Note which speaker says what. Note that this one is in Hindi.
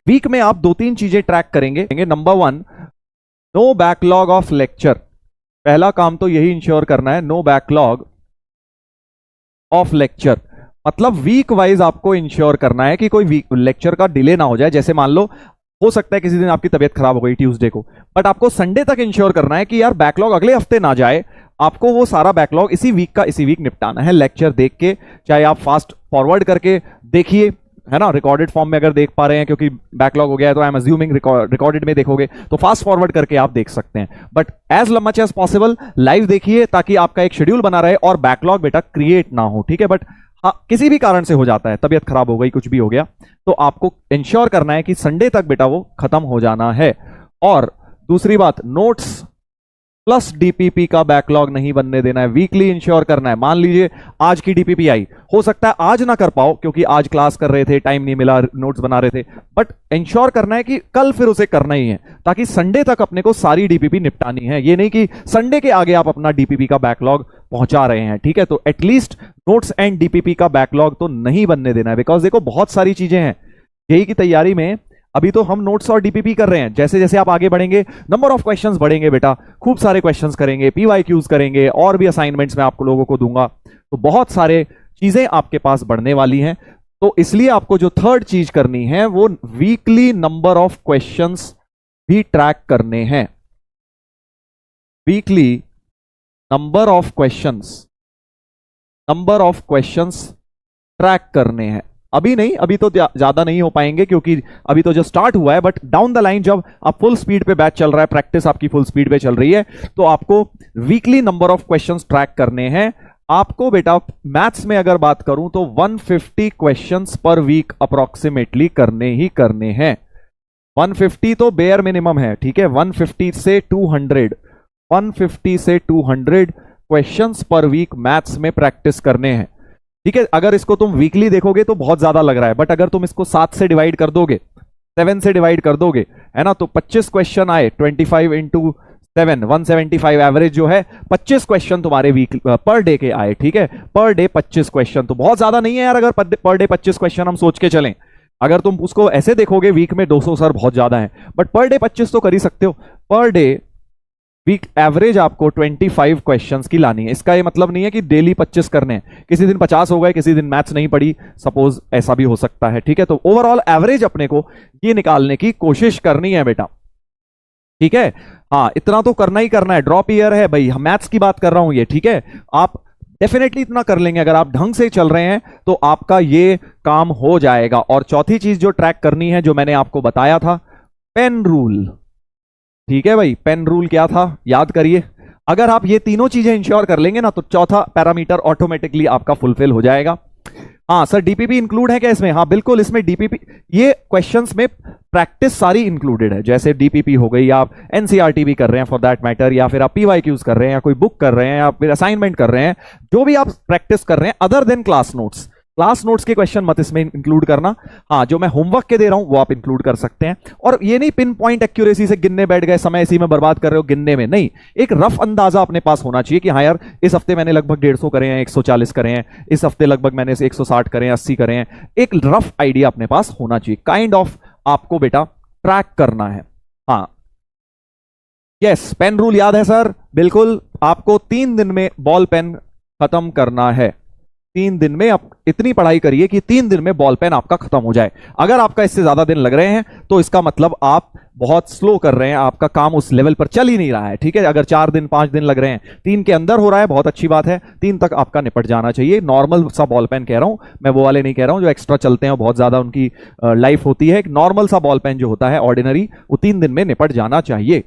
Speaker 1: वीक में आप 2-3 चीजें ट्रैक करेंगे। Number 1, no backlog of lecture. पहला काम तो यही इंश्योर करना है, नो बैकलॉग ऑफ लेक्चर। मतलब वीक वाइज आपको इंश्योर करना है कि कोई वीक लेक्चर का डिले ना हो जाए। जैसे मान लो हो सकता है किसी दिन आपकी तबीयत खराब हो गई ट्यूसडे को, बट आपको संडे तक इंश्योर करना है कि यार बैकलॉग अगले हफ्ते ना जाए। आपको वो सारा बैकलॉग इसी वीक निपटाना है, लेक्चर देख के, चाहे आप फास्ट फॉरवर्ड करके देखिए, है ना, रिकॉर्डेड फॉर्म में अगर देख पा रहे हैं, क्योंकि बैकलॉग हो गया है तो आई एम अज्यूमिंग रिकॉर्डेड में देखोगे तो फास्ट फॉरवर्ड करके आप देख सकते हैं। But as much as possible live देखिए ताकि आपका एक शेड्यूल बना रहे और बैकलॉग बेटा क्रिएट ना हो, ठीक है। बट हाँ, किसी भी कारण से हो जाता है, तबीयत खराब हो गई, कुछ भी हो गया, तो आपको इंश्योर करना है कि संडे तक बेटा वो खत्म हो जाना है। और दूसरी बात, नोट्स प्लस डीपीपी का बैकलॉग नहीं बनने देना है, वीकली इंश्योर करना है। मान लीजिए आज की डीपीपी आई, हो सकता है आज ना कर पाओ क्योंकि आज क्लास कर रहे थे, टाइम नहीं मिला, नोट्स बना रहे थे, बट इंश्योर करना है कि कल फिर उसे करना ही है ताकि संडे तक अपने को सारी डीपीपी निपटानी है। ये नहीं कि संडे के आगे आप अपना डीपीपी का बैकलॉग पहुंचा रहे हैं, ठीक है। तो एटलीस्ट नोट्स एंड डीपीपी का बैकलॉग तो नहीं बनने देना है, बिकॉज देखो बहुत सारी चीजें हैं जेईई की तैयारी में। अभी तो हम नोट्स और डीपीपी कर रहे हैं, जैसे जैसे आप आगे बढ़ेंगे नंबर ऑफ क्वेश्चंस बढ़ेंगे बेटा, खूब सारे क्वेश्चंस करेंगे, पीवाईक्यूज करेंगे, और भी असाइनमेंट्स मैं आप लोगों को दूंगा, तो बहुत सारे चीजें आपके पास बढ़ने वाली हैं। तो इसलिए आपको जो थर्ड चीज करनी है वो वीकली नंबर ऑफ क्वेश्चंस भी ट्रैक करने हैं। Weekly number of questions track करने हैं। अभी नहीं, अभी तो ज्यादा नहीं हो पाएंगे क्योंकि अभी तो जो स्टार्ट हुआ है, बट डाउन द लाइन जब आप फुल स्पीड पे बैच चल रहा है, प्रैक्टिस आपकी फुल स्पीड पे चल रही है, तो आपको weekly number of questions track करने हैं। आपको बेटा मैथ्स में अगर बात करूं तो 150 क्वेश्चंस पर वीक अप्रोक्सीमेटली करने ही करने हैं। 150 तो बेयर मिनिमम है, ठीक है। 150 से 200 क्वेश्चंस पर वीक मैथ्स में प्रैक्टिस करने हैं, ठीक है। अगर इसको तुम वीकली देखोगे तो बहुत ज्यादा लग रहा है, बट अगर तुम इसको 7 से डिवाइड कर दोगे, 7 से डिवाइड कर दोगे, है ना, तो 25 क्वेश्चन आए, 25 इंटू 7, 175 एवरेज जो है, 25 क्वेश्चन तुम्हारे वीक पर डे के आए, ठीक है। पर डे 25 क्वेश्चन तो बहुत ज्यादा नहीं है यार। अगर पर डे 25 क्वेश्चन हम सोच के चलें, अगर तुम उसको ऐसे देखोगे वीक में 200 सर बहुत ज्यादा है, बट पर डे 25 तो कर ही सकते हो। पर डे वीक एवरेज आपको 25 क्वेश्चंस की लानी है। इसका ये मतलब नहीं है कि डेली 25 करने हैं, किसी दिन 50 हो गए, किसी दिन मैथ्स नहीं पड़ी, सपोज ऐसा भी हो सकता है, ठीक है। तो ओवरऑल एवरेज अपने को ये निकालने की कोशिश करनी है बेटा, ठीक है। हाँ, इतना तो करना ही करना है, ड्रॉप ईयर है भाई, मैथ्स की बात कर रहा हूं ये, ठीक है। आप डेफिनेटली इतना कर लेंगे, अगर आप ढंग से चल रहे हैं तो आपका ये काम हो जाएगा। और चौथी चीज जो ट्रैक करनी है, जो मैंने आपको बताया था, पेन रूल, ठीक है भाई। पेन रूल क्या था याद करिए। अगर आप ये तीनों चीजें इंश्योर कर लेंगे ना तो चौथा पैरामीटर ऑटोमेटिकली आपका फुलफिल हो जाएगा। हाँ सर, डीपीपी इंक्लूड है क्या इसमें? हाँ बिल्कुल, इसमें डीपीपी, ये क्वेश्चंस में प्रैक्टिस सारी इंक्लूडेड है। जैसे डीपीपी हो गई, आप एनसीईआरटी भी कर रहे हैं फॉर दैट मैटर, या फिर आप पीवाईक्यूज कर रहे हैं, या कोई बुक कर रहे हैं, या फिर असाइनमेंट कर रहे हैं, जो भी आप प्रैक्टिस कर रहे हैं other than class notes. Class notes के क्वेश्चन मत इसमें इंक्लूड करना। हाँ, जो मैं होमवर्क के दे रहा हूं वो आप इंक्लूड कर सकते हैं। और ये नहीं पिन पॉइंट एक्यूरेसी से गिनने बैठ गए, समय इसी में बर्बाद कर रहे हो गिनने में, नहीं। एक रफ अंदाजा अपने पास होना चाहिए कि हाँ यार, इस हफ्ते मैंने लगभग 150 करे हैं, 140 करे हैं, इस हफ्ते लगभग मैंने 160 करे हैं, 80 करे हैं। एक रफ आइडिया अपने पास होना चाहिए, काइंड ऑफ आपको बेटा ट्रैक करना है। हाँ यस, पेन रूल याद है सर? बिल्कुल, आपको 3 दिन में बॉल पेन खत्म करना है। 3 दिन में आप इतनी पढ़ाई करिए कि 3 दिन में बॉल पेन आपका खत्म हो जाए। अगर आपका इससे ज्यादा दिन लग रहे हैं तो इसका मतलब आप बहुत स्लो कर रहे हैं, आपका काम उस लेवल पर चल ही नहीं रहा है, ठीक है। अगर 4 दिन 5 दिन लग रहे हैं, 3 के अंदर हो रहा है, बहुत अच्छी बात है। 3 तक आपका निपट जाना चाहिए। नॉर्मल सा बॉल पेन कह रहा हूं मैं, वो वाले नहीं कह रहा हूं जो एक्स्ट्रा चलते हैं, बहुत ज्यादा उनकी लाइफ होती है। एक नॉर्मल सा बॉल पेन जो होता है ऑर्डिनरी, वो 3 दिन में निपट जाना चाहिए।